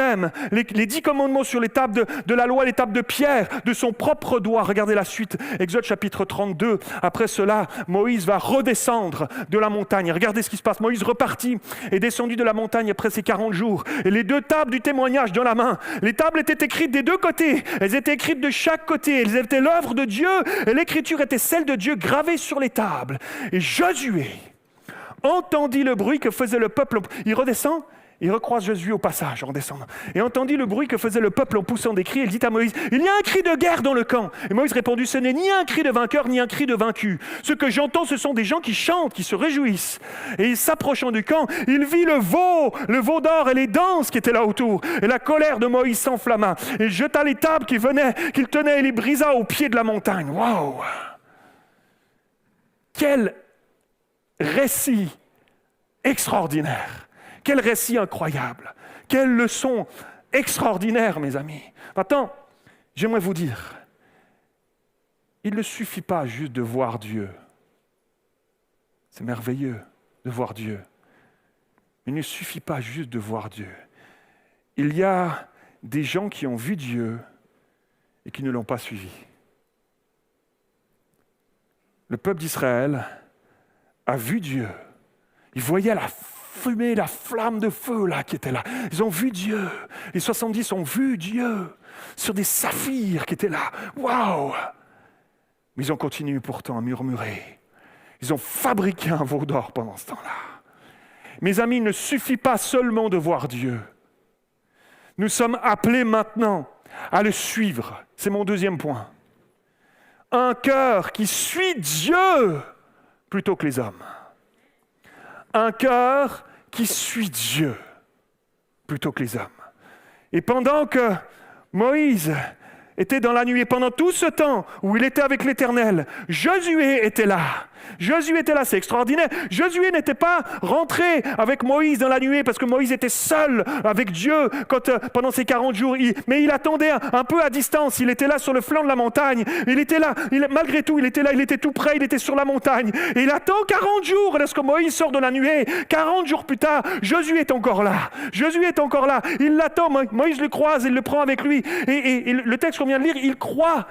les 10 commandements sur les tables de la loi, les tables de pierre, de son propre doigt. Regardez la suite, Exode chapitre 32. Après cela, Moïse va redescendre de la montagne. Regardez ce qui se passe. Moïse repartit et descendu de la montagne après ces 40 jours. Et les 2 tables du témoignage dans la main. Les tables étaient écrites des 2 côtés. Elles étaient écrites de chaque côté. Elles étaient l'œuvre de Dieu. Et l'écriture était celle de Dieu gravée sur les tables. Et Josué entendit le bruit que faisait le peuple. Il redescend. il recroise Josué au passage en descendant et entendit le bruit que faisait le peuple en poussant des cris. Il dit à Moïse, « Il y a un cri de guerre dans le camp. » Et Moïse répondit, « Ce n'est ni un cri de vainqueur, ni un cri de vaincu. Ce que j'entends, ce sont des gens qui chantent, qui se réjouissent. » Et s'approchant du camp, il vit le veau d'or et les danses qui étaient là autour. Et la colère de Moïse s'enflamma. Il jeta les tables qu'il tenait et les brisa au pied de la montagne. Waouh! Quel récit extraordinaire! Quel récit incroyable! Quelle leçon extraordinaire, mes amis! Maintenant, j'aimerais vous dire, il ne suffit pas juste de voir Dieu. C'est merveilleux de voir Dieu. Il ne suffit pas juste de voir Dieu. Il y a des gens qui ont vu Dieu et qui ne l'ont pas suivi. Le peuple d'Israël a vu Dieu. Ils voyaient la fumée, la flamme de feu là qui était là. Ils ont vu Dieu. Les 70 ont vu Dieu sur des saphirs qui étaient là. Waouh! Mais ils ont continué pourtant à murmurer. Ils ont fabriqué un veau d'or pendant ce temps-là. Mes amis, il ne suffit pas seulement de voir Dieu. Nous sommes appelés maintenant à le suivre. C'est mon deuxième point. Un cœur qui suit Dieu plutôt que les hommes. Un cœur qui suit Dieu plutôt que les hommes. Et pendant que Moïse était dans la nuée, pendant tout ce temps où il était avec l'Éternel, Josué était là. Josué était là, c'est extraordinaire. Josué n'était pas rentré avec Moïse dans la nuée parce que Moïse était seul avec Dieu pendant ces 40 jours. Mais il attendait un peu à distance. Il était là sur le flanc de la montagne. Il était là, malgré tout, il était là, il était tout près, il était sur la montagne. Et il attend 40 jours lorsque Moïse sort de la nuée. 40 jours plus tard, Josué est encore là. Josué est encore là. Il l'attend, Moïse le croise, il le prend avec lui. Et le texte qu'on vient de lire, il croit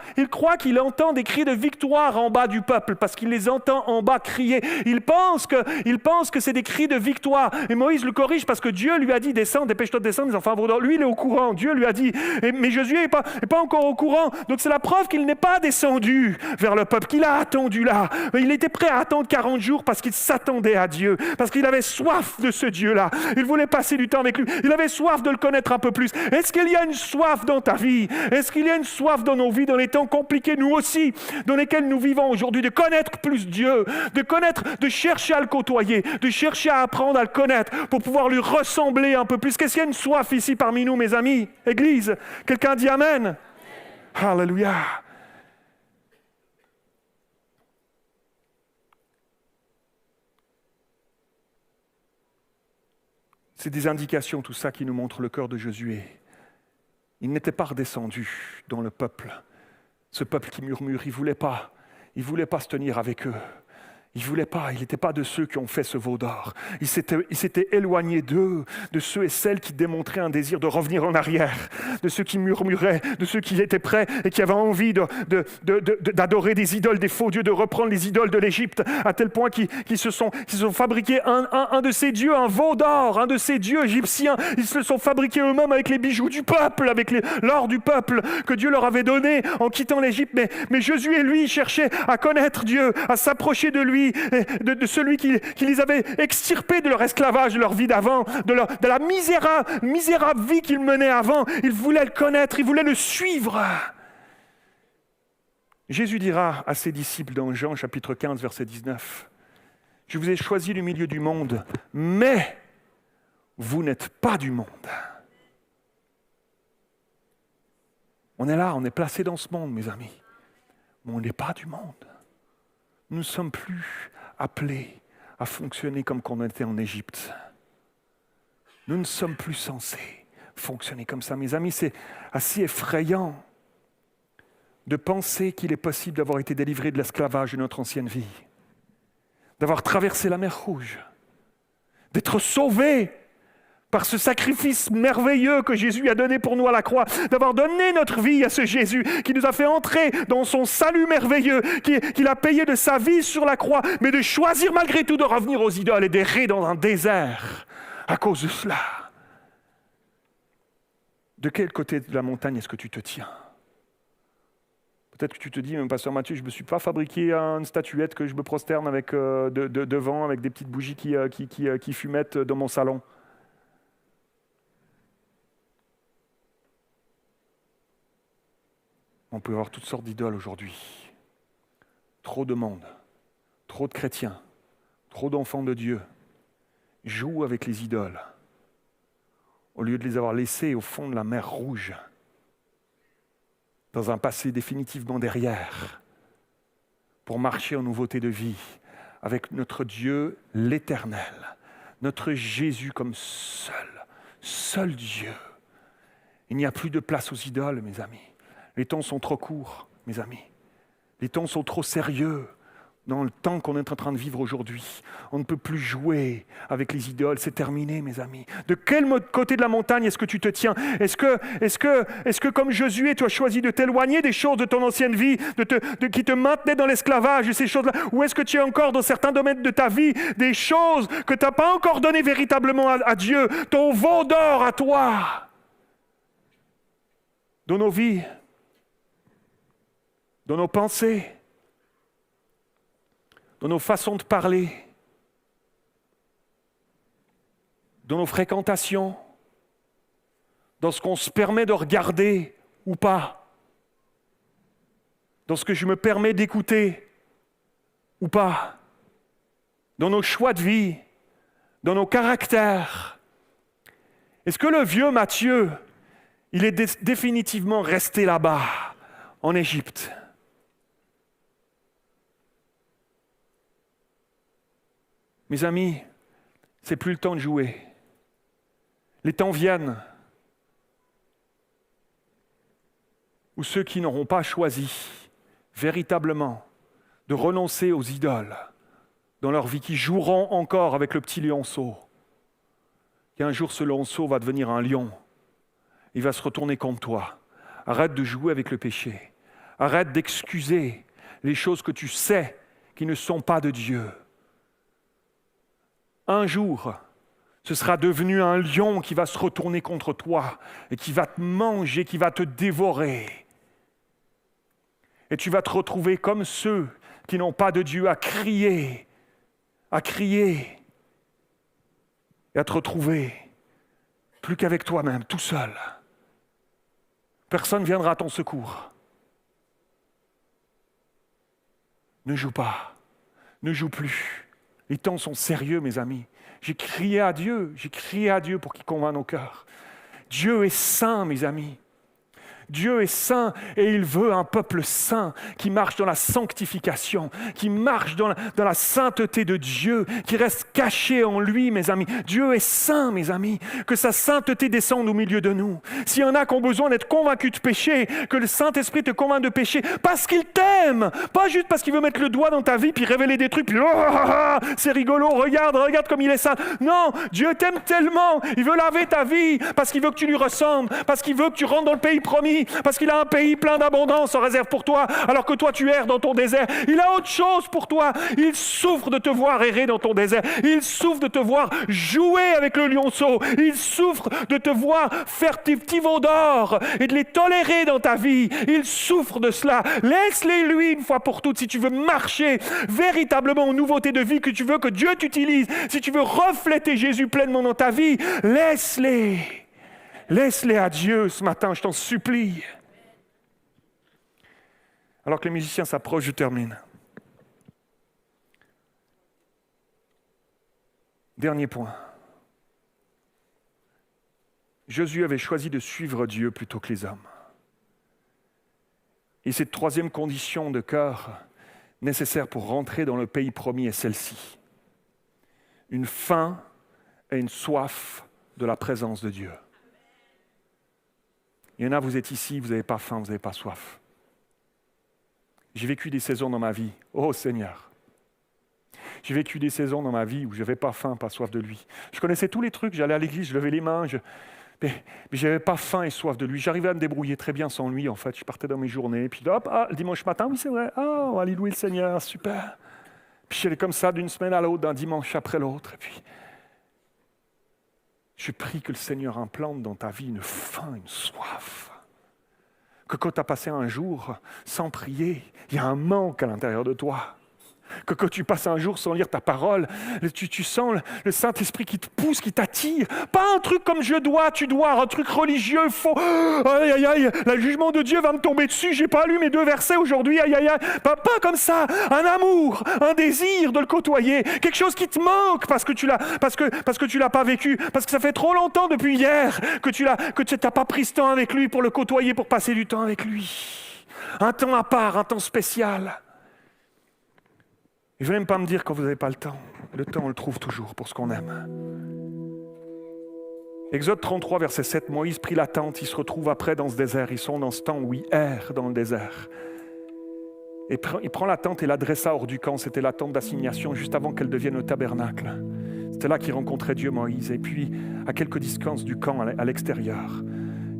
qu'il entend des cris de victoire en bas du peuple parce qu'il les entend en bas crier. Il pense que c'est des cris de victoire. Et Moïse le corrige parce que Dieu lui a dit, descends, dépêche-toi de descendre, les enfants. Lui, il est au courant. Dieu lui a dit. Mais Josué n'est pas encore au courant. Donc c'est la preuve qu'il n'est pas descendu vers le peuple, qu'il a attendu là. Il était prêt à attendre 40 jours parce qu'il s'attendait à Dieu, parce qu'il avait soif de ce Dieu-là. Il voulait passer du temps avec lui. Il avait soif de le connaître un peu plus. Est-ce qu'il y a une soif dans ta vie? Est-ce qu'il y a une soif dans nos vies, dans les temps compliqués, nous aussi, dans lesquels nous vivons aujourd'hui, de connaître plus Dieu, de connaître, de chercher à le côtoyer, de chercher à apprendre à le connaître pour pouvoir lui ressembler un peu plus? Qu'est-ce qu'il y a une soif ici parmi nous, mes amis? Église, quelqu'un dit Amen? Alléluia. C'est des indications, tout ça, qui nous montrent le cœur de Josué. Il n'était pas redescendu dans le peuple. Ce peuple qui murmure, il voulait pas se tenir avec eux. Il n'était pas de ceux qui ont fait ce veau d'or. Il s'était éloigné d'eux, de ceux et celles qui démontraient un désir de revenir en arrière, de ceux qui murmuraient, de ceux qui étaient prêts et qui avaient envie d'adorer des idoles, des faux dieux, de reprendre les idoles de l'Égypte, à tel point qu'ils se sont fabriqués un de ces dieux, un veau d'or, un de ces dieux égyptiens. Ils se sont fabriqués eux-mêmes avec les bijoux du peuple, avec l'or du peuple que Dieu leur avait donné en quittant l'Égypte. Mais Josué, lui, cherchait à connaître Dieu, à s'approcher de lui, de celui qui les avait extirpés de leur esclavage, de leur vie d'avant, de la misérable vie qu'ils menaient avant. Ils voulaient le connaître, ils voulaient le suivre. Jésus dira à ses disciples dans Jean chapitre 15, verset 19, « Je vous ai choisi du milieu du monde, mais vous n'êtes pas du monde. » On est là, on est placé dans ce monde, mes amis, mais on n'est pas du monde. Nous ne sommes plus appelés à fonctionner comme quand on était en Égypte. Nous ne sommes plus censés fonctionner comme ça. Mes amis, c'est assez effrayant de penser qu'il est possible d'avoir été délivré de l'esclavage de notre ancienne vie, d'avoir traversé la mer Rouge, d'être sauvé par ce sacrifice merveilleux que Jésus a donné pour nous à la croix, d'avoir donné notre vie à ce Jésus qui nous a fait entrer dans son salut merveilleux, qu'il a payé de sa vie sur la croix, mais de choisir malgré tout de revenir aux idoles et d'errer dans un désert à cause de cela. De quel côté de la montagne est-ce que tu te tiens? Peut-être que tu te dis, Pasteur Mathieu, je ne me suis pas fabriqué une statuette que je me prosterne avec, devant avec des petites bougies qui fumettent dans mon salon. On peut avoir toutes sortes d'idoles aujourd'hui. Trop de monde, trop de chrétiens, trop d'enfants de Dieu jouent avec les idoles au lieu de les avoir laissés au fond de la mer Rouge, dans un passé définitivement derrière, pour marcher en nouveauté de vie avec notre Dieu l'Éternel, notre Jésus comme seul Dieu. Il n'y a plus de place aux idoles, mes amis. Les temps sont trop courts, mes amis. Les temps sont trop sérieux dans le temps qu'on est en train de vivre aujourd'hui. On ne peut plus jouer avec les idoles, c'est terminé, mes amis. De quel côté de la montagne est-ce que tu te tiens ? Est-ce que comme Josué, tu as choisi de t'éloigner des choses de ton ancienne vie, qui te maintenaient dans l'esclavage et ces choses-là ? Ou est-ce que tu as encore dans certains domaines de ta vie des choses que tu n'as pas encore données véritablement à Dieu, ton veau d'or à toi ? Dans nos vies, dans nos pensées, dans nos façons de parler, dans nos fréquentations, dans ce qu'on se permet de regarder ou pas, dans ce que je me permets d'écouter ou pas, dans nos choix de vie, dans nos caractères. Est-ce que le vieux Matthieu, il est définitivement resté là-bas, en Égypte ? Mes amis, c'est plus le temps de jouer. Les temps viennent où ceux qui n'auront pas choisi véritablement de renoncer aux idoles dans leur vie, qui joueront encore avec le petit lionceau, qu'un jour ce lionceau va devenir un lion. Il va se retourner contre toi. Arrête de jouer avec le péché. Arrête d'excuser les choses que tu sais qui ne sont pas de Dieu. Un jour, ce sera devenu un lion qui va se retourner contre toi et qui va te manger, qui va te dévorer. Et tu vas te retrouver comme ceux qui n'ont pas de Dieu à crier et à te retrouver plus qu'avec toi-même, tout seul. Personne ne viendra à ton secours. Ne joue pas, ne joue plus. Les temps sont sérieux, mes amis. J'ai crié à Dieu pour qu'il convainc nos cœurs. Dieu est saint, mes amis. Dieu est saint et il veut un peuple saint qui marche dans la sanctification, qui marche dans la sainteté de Dieu, qui reste caché en lui, mes amis. Dieu est saint, mes amis. Que sa sainteté descende au milieu de nous. S'il y en a qui ont besoin d'être convaincus de péché, que le Saint-Esprit te convainc de péché, parce qu'il t'aime, pas juste parce qu'il veut mettre le doigt dans ta vie puis révéler des trucs, puis c'est rigolo, regarde comme il est saint. Non, Dieu t'aime tellement, il veut laver ta vie parce qu'il veut que tu lui ressembles, parce qu'il veut que tu rentres dans le pays promis, parce qu'il a un pays plein d'abondance en réserve pour toi, alors que toi tu erres dans ton désert. Il a autre chose pour toi. Il souffre de te voir errer dans ton désert. Il souffre de te voir jouer avec le lionceau. Il souffre de te voir faire tes petits veaux d'or et de les tolérer dans ta vie. Il souffre de cela. Laisse-les lui une fois pour toutes. Si tu veux marcher véritablement en nouveauté de vie, que tu veux que Dieu t'utilise, si tu veux refléter Jésus pleinement dans ta vie, laisse-les. Laisse-les à Dieu ce matin, je t'en supplie. Alors que les musiciens s'approchent, je termine. Dernier point. Josué avait choisi de suivre Dieu plutôt que les hommes. Et cette troisième condition de cœur nécessaire pour rentrer dans le pays promis est celle-ci. Une faim et une soif de la présence de Dieu. Il y en a, vous êtes ici, vous n'avez pas faim, vous n'avez pas soif. J'ai vécu des saisons dans ma vie, oh Seigneur. J'ai vécu des saisons dans ma vie où je n'avais pas faim, pas soif de lui. Je connaissais tous les trucs, j'allais à l'église, je levais les mains, mais je n'avais pas faim et soif de lui. J'arrivais à me débrouiller très bien sans lui, en fait. Je partais dans mes journées, puis hop, le dimanche matin, oui c'est vrai, alléluia le Seigneur, super. Puis j'allais comme ça d'une semaine à l'autre, d'un dimanche après l'autre, et puis je prie que le Seigneur implante dans ta vie une faim, une soif. Que quand tu as passé un jour sans prier, il y a un manque à l'intérieur de toi. que quand tu passes un jour sans lire ta parole, tu sens le Saint-Esprit qui te pousse, qui t'attire. Pas un truc comme je dois, tu dois, un truc religieux, faux. Aïe, aïe, aïe, le jugement de Dieu va me tomber dessus, j'ai pas lu mes 2 versets aujourd'hui, aïe, aïe, aïe. Pas comme ça, un amour, un désir de le côtoyer, quelque chose qui te manque parce que tu l'as pas vécu, parce que ça fait trop longtemps depuis hier que tu n'as pas pris ce temps avec lui pour le côtoyer, pour passer du temps avec lui. Un temps à part, un temps spécial. Et je ne vais même pas me dire quand vous n'avez pas le temps. Le temps, on le trouve toujours pour ce qu'on aime. Exode 33, verset 7, Moïse prit la tente, il se retrouve après dans ce désert. Ils sont dans ce temps où il erre dans le désert. Et il prend la tente et la dressa hors du camp. C'était la tente d'assignation juste avant qu'elle devienne le tabernacle. C'était là qu'il rencontrait Dieu, Moïse. Et puis, à quelques distances du camp, à l'extérieur,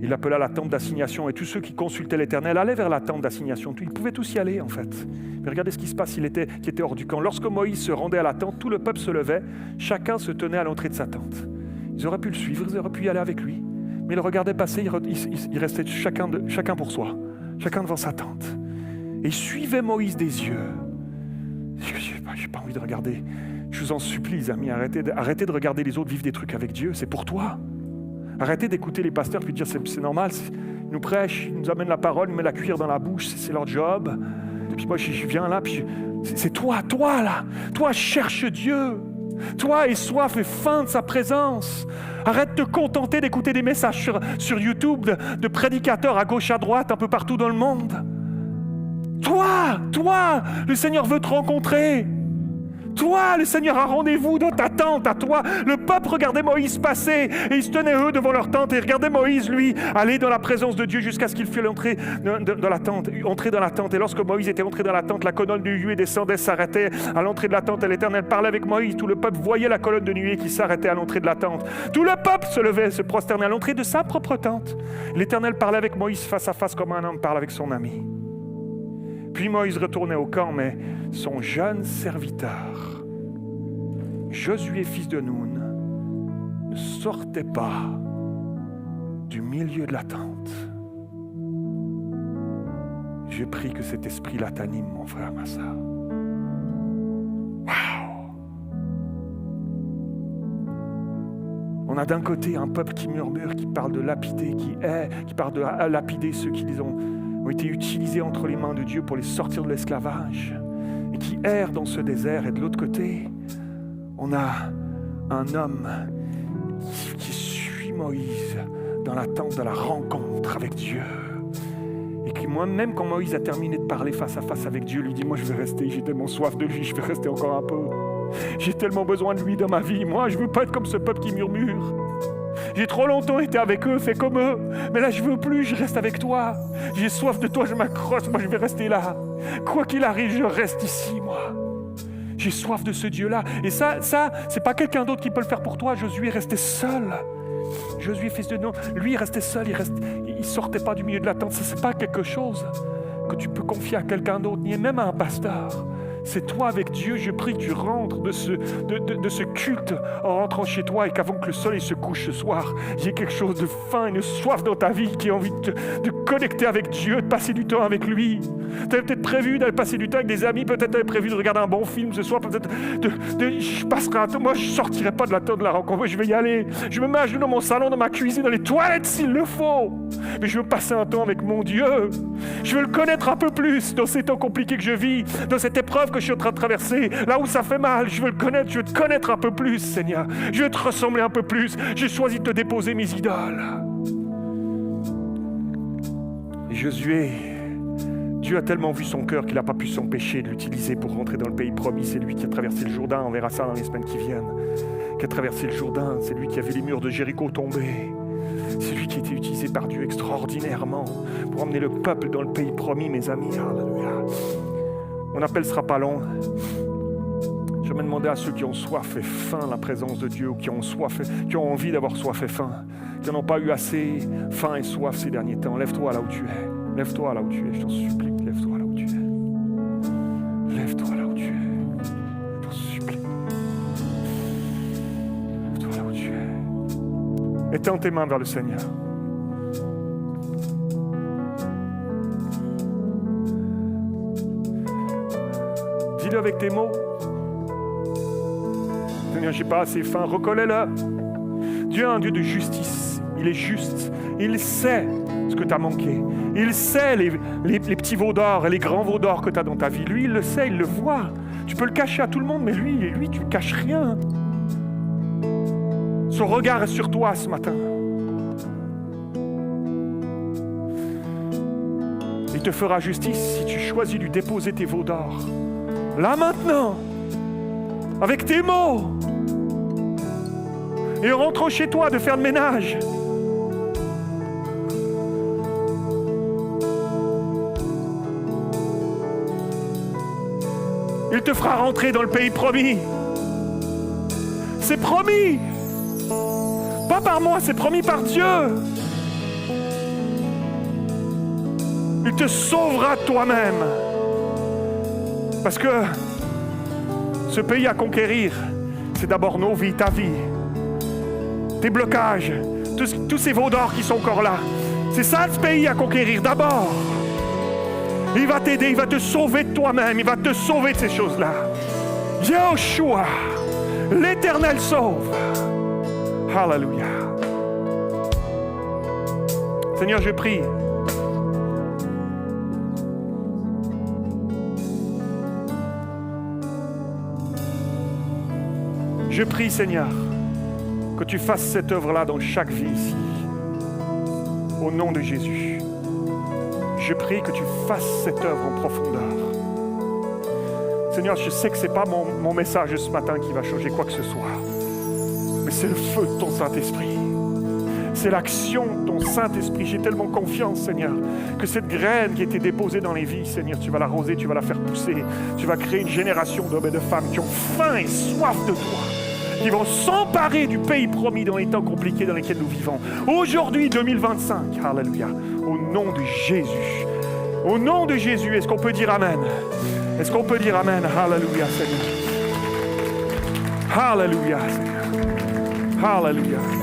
il appela la tente d'assignation. Et tous ceux qui consultaient l'Éternel allaient vers la tente d'assignation. Ils pouvaient tous y aller, en fait. Mais regardez ce qui se passe, qui était hors du camp. Lorsque Moïse se rendait à la tente, tout le peuple se levait. Chacun se tenait à l'entrée de sa tente. Ils auraient pu le suivre, ils auraient pu y aller avec lui. Mais ils le regardaient passer, ils restaient chacun pour soi. Chacun devant sa tente. Et ils suivaient Moïse des yeux. J'ai pas envie de regarder. Je vous en supplie, les amis, arrêtez de regarder les autres vivre des trucs avec Dieu. C'est pour toi. Arrêtez d'écouter les pasteurs puis de dire c'est normal. Ils nous prêchent, ils nous amènent la parole, ils nous mettent la cuillère dans la bouche, c'est leur job. Et puis moi, je viens là, puis c'est toi là. Toi, cherche Dieu. Toi, aie soif et faim de sa présence. Arrête de te contenter d'écouter des messages sur YouTube de prédicateurs à gauche, à droite, un peu partout dans le monde. Toi, le Seigneur veut te rencontrer. Toi, le Seigneur a rendez-vous dans ta tente, à toi. Le peuple regardait Moïse passer et ils se tenaient eux devant leur tente et regardaient Moïse, lui, aller dans la présence de Dieu jusqu'à ce qu'il fût entrer dans la tente. Et lorsque Moïse était entré dans la tente, la colonne de nuée descendait, s'arrêtait à l'entrée de la tente et l'Éternel parlait avec Moïse. Tout le peuple voyait la colonne de nuée qui s'arrêtait à l'entrée de la tente. Tout le peuple se levait, se prosternait à l'entrée de sa propre tente. L'Éternel parlait avec Moïse face à face comme un homme parle avec son ami. Puis Moïse retournait au camp, mais son jeune serviteur, Josué, fils de Nun, ne sortait pas du milieu de la tente. Je prie que cet esprit-là t'anime, mon frère, ma sœur. Waouh! On a d'un côté un peuple qui murmure, qui parle de lapider, qui parle de lapider ceux qui ont été utilisés entre les mains de Dieu pour les sortir de l'esclavage et qui errent dans ce désert. Et de l'autre côté, on a un homme qui suit Moïse dans l'attente de la rencontre avec Dieu. Et qui, moi-même, quand Moïse a terminé de parler face à face avec Dieu, lui dit « Moi, je vais rester, j'ai tellement soif de lui, je vais rester encore un peu. J'ai tellement besoin de lui dans ma vie. Moi, je ne veux pas être comme ce peuple qui murmure. J'ai trop longtemps été avec eux, fait comme eux. Mais là, je ne veux plus, je reste avec toi. J'ai soif de toi, je m'accroche, moi, je vais rester là. Quoi qu'il arrive, je reste ici, moi. J'ai soif de ce Dieu-là. Et ça, c'est pas quelqu'un d'autre qui peut le faire pour toi. Josué est resté seul. Josué, fils de Nun, lui, il restait seul. Il sortait pas du milieu de la tente. Ça, c'est pas quelque chose que tu peux confier à quelqu'un d'autre, ni même à un pasteur. C'est toi avec Dieu. Je prie que tu rentres de ce culte en rentrant chez toi et qu'avant que le soleil se couche ce soir, il y ait quelque chose de faim, une soif dans ta vie qui a envie de connecter avec Dieu, de passer du temps avec lui. Tu avais peut-être prévu d'aller passer du temps avec des amis, peut-être tu avais prévu de regarder un bon film ce soir, peut-être je passerai un temps. Moi, je ne sortirai pas de la tente de la rencontre. Moi, je vais y aller. Je me mets à genoux dans mon salon, dans ma cuisine, dans les toilettes s'il le faut. Mais je veux passer un temps avec mon Dieu. Je veux le connaître un peu plus dans ces temps compliqués que je vis, dans cette épreuve que je suis en train de traverser, là où ça fait mal. Je veux le connaître, je veux te connaître un peu plus, Seigneur. Je veux te ressembler un peu plus. J'ai choisi de te déposer mes idoles. Et Josué, Dieu a tellement vu son cœur qu'il n'a pas pu s'empêcher de l'utiliser pour rentrer dans le pays promis. C'est lui qui a traversé le Jourdain, on verra ça dans les semaines qui viennent. Qui a traversé le Jourdain, c'est lui qui a vu les murs de Jéricho tomber. C'est lui qui a été utilisé par Dieu extraordinairement pour emmener le peuple dans le pays promis, mes amis. Alléluia. Mon appel ne sera pas long. Je vais me demander à ceux qui ont soif et faim la présence de Dieu, ou qui ont envie d'avoir soif et faim, qui n'en ont pas eu assez faim et soif ces derniers temps. Lève-toi là où tu es. Lève-toi là où tu es, je t'en supplie. Lève-toi là où tu es. Lève-toi là où tu es. Je t'en supplie. Lève-toi là où tu es. Étends tes mains vers le Seigneur. Remplis-le avec tes mots. Seigneur, je n'ai pas assez faim, reconnais-le. Dieu est un Dieu de justice. Il est juste. Il sait ce que tu as manqué. Il sait les petits veaux d'or et les grands veaux d'or que tu as dans ta vie. Lui, il le sait, il le voit. Tu peux le cacher à tout le monde, mais lui, tu ne caches rien. Son regard est sur toi ce matin. Il te fera justice si tu choisis de lui déposer tes veaux d'or. Là maintenant, avec tes mots. Et en rentrant chez toi, de faire le ménage. Il te fera rentrer dans le pays promis. C'est promis. Pas par moi, c'est promis par Dieu. Il te sauvera toi-même. Parce que ce pays à conquérir, c'est d'abord nos vies, ta vie. Tes blocages, tous ces veaux d'or qui sont encore là. C'est ça ce pays à conquérir d'abord. Il va t'aider, il va te sauver de toi-même, il va te sauver de ces choses-là. Yahushua, l'Éternel sauve. Alléluia. Seigneur, je prie. Je prie, Seigneur, que tu fasses cette œuvre-là dans chaque vie ici. Au nom de Jésus. Je prie que tu fasses cette œuvre en profondeur. Seigneur, je sais que ce n'est pas mon message ce matin qui va changer quoi que ce soit. Mais c'est le feu de ton Saint-Esprit. C'est l'action de ton Saint-Esprit. J'ai tellement confiance, Seigneur, que cette graine qui a été déposée dans les vies, Seigneur, tu vas l'arroser, tu vas la faire pousser. Tu vas créer une génération d'hommes et de femmes qui ont faim et soif de toi, qui vont s'emparer du pays promis dans les temps compliqués dans lesquels nous vivons. Aujourd'hui, 2025, alléluia, au nom de Jésus. Au nom de Jésus, est-ce qu'on peut dire Amen? Est-ce qu'on peut dire Amen? Alléluia, Seigneur. Alléluia, Seigneur. Alléluia.